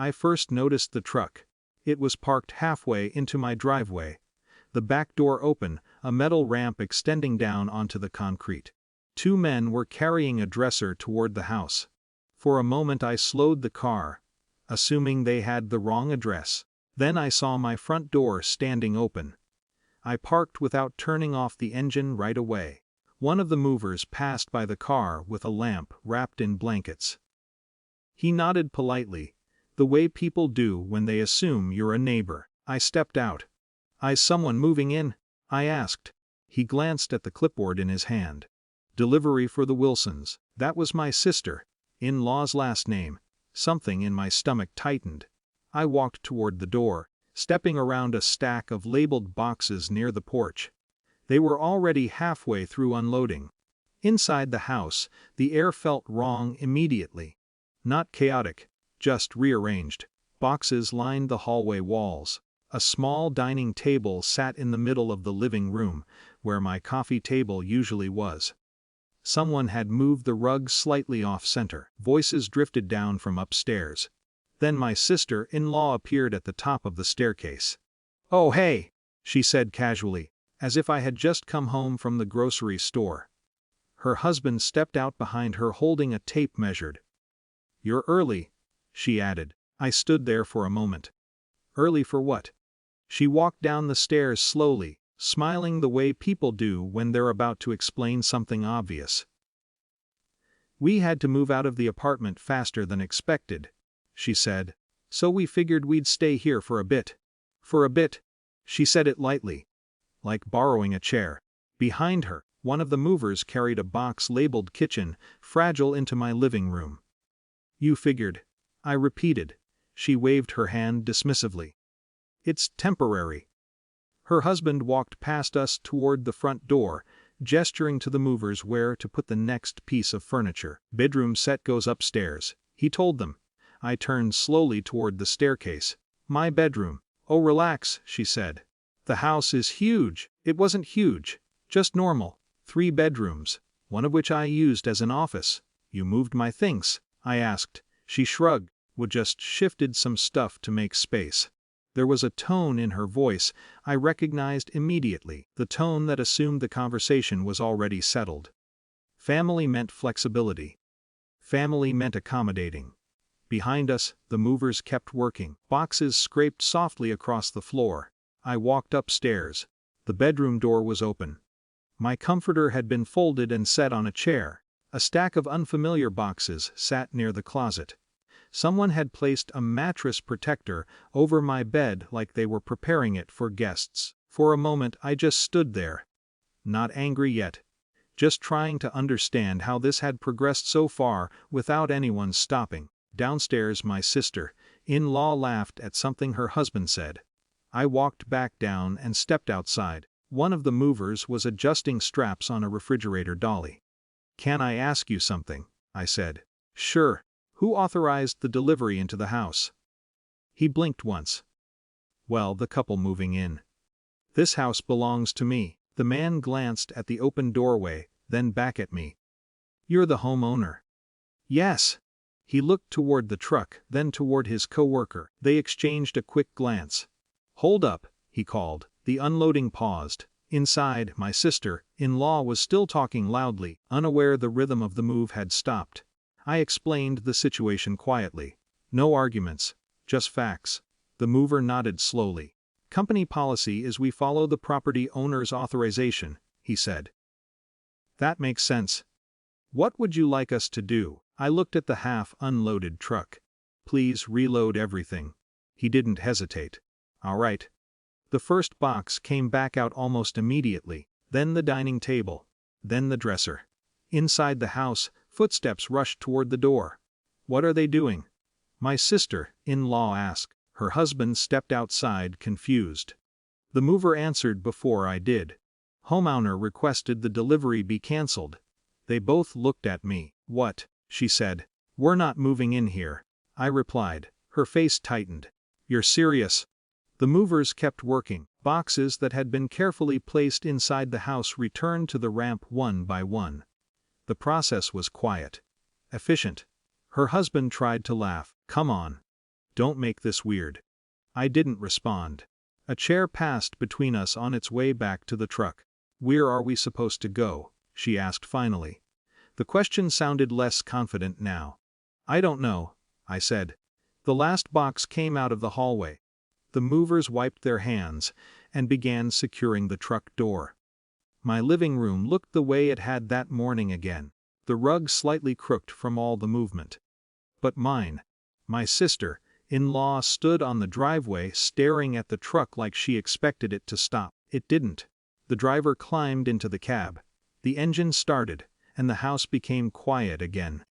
I first noticed the truck. It was parked halfway into my driveway. The back door open, a metal ramp extending down onto the concrete. 2 men were carrying a dresser toward the house. For a moment I slowed the car, assuming they had the wrong address. Then I saw my front door standing open. I parked without turning off the engine right away. One of the movers passed by the car with a lamp wrapped in blankets. He nodded politely, the way people do when they assume you're a neighbor. I stepped out. "Is someone moving in?" I asked. He glanced at the clipboard in his hand. "Delivery for the Wilsons." That was my sister-in-law's last name. Something in my stomach tightened. I walked toward the door, stepping around a stack of labeled boxes near the porch. They were already halfway through unloading. Inside the house, the air felt wrong immediately. Not chaotic, just rearranged. Boxes lined the hallway walls. A small dining table sat in the middle of the living room, where my coffee table usually was. Someone had moved the rug slightly off-center. Voices drifted down from upstairs. Then my sister-in-law appeared at the top of the staircase. "Oh hey," she said casually, as if I had just come home from the grocery store. Her husband stepped out behind her holding a tape measure. "You're early," she added. I stood there for a moment. Early for what? She walked down the stairs slowly, smiling the way people do when they're about to explain something obvious. "We had to move out of the apartment faster than expected," she said. "So we figured we'd stay here for a bit." For a bit. She said it lightly, like borrowing a chair. Behind her, one of the movers carried a box labeled kitchen, fragile into my living room. "You figured," I repeated. She waved her hand dismissively. "It's temporary." Her husband walked past us toward the front door, gesturing to the movers where to put the next piece of furniture. "Bedroom set goes upstairs," he told them. I turned slowly toward the staircase. "My bedroom." "Oh, relax," she said. "The house is huge." It wasn't huge, just normal. 3 bedrooms, one of which I used as an office. "You moved my things?" I asked. She shrugged. "We just shifted some stuff to make space." There was a tone in her voice I recognized immediately, the tone that assumed the conversation was already settled. Family meant flexibility. Family meant accommodating. Behind us, the movers kept working. Boxes scraped softly across the floor. I walked upstairs. The bedroom door was open. My comforter had been folded and set on a chair. A stack of unfamiliar boxes sat near the closet. Someone had placed a mattress protector over my bed like they were preparing it for guests. For a moment I just stood there. Not angry yet. Just trying to understand how this had progressed so far without anyone stopping. Downstairs my sister-in-law laughed at something her husband said. I walked back down and stepped outside. One of the movers was adjusting straps on a refrigerator dolly. "Can I ask you something?" I said. "Sure. Who authorized the delivery into the house?" He blinked once. "Well, the couple moving in. This house belongs to me." The man glanced at the open doorway, then back at me. "You're the homeowner?" "Yes." He looked toward the truck, then toward his coworker. They exchanged a quick glance. "Hold up," he called. The unloading paused. Inside, my sister-in-law was still talking loudly, unaware the rhythm of the move had stopped. I explained the situation quietly. "No arguments, just facts." The mover nodded slowly. "Company policy is we follow the property owner's authorization," he said. "That makes sense. What would you like us to do?" I looked at the half-unloaded truck. "Please reload everything." He didn't hesitate. "All right." The first box came back out almost immediately, then the dining table, then the dresser. Inside the house, footsteps rushed toward the door. "What are they doing?" my sister-in-law asked. Her husband stepped outside, confused. The mover answered before I did. "Homeowner requested the delivery be canceled." They both looked at me. "What?" she said. "We're not moving in here," I replied. Her face tightened. "You're serious?" The movers kept working. Boxes that had been carefully placed inside the house returned to the ramp one by one. The process was quiet. Efficient. Her husband tried to laugh. "Come on. Don't make this weird. I didn't respond. A chair passed between us on its way back to the truck. Where are we supposed to go? She asked finally. The question sounded less confident now. I don't know, I said. The last box came out of the hallway. The movers wiped their hands and began securing the truck door. My living room looked the way it had that morning again, the rug slightly crooked from all the movement. But my sister-in-law stood on the driveway staring at the truck like she expected it to stop. It didn't. The driver climbed into the cab. The engine started, and the house became quiet again.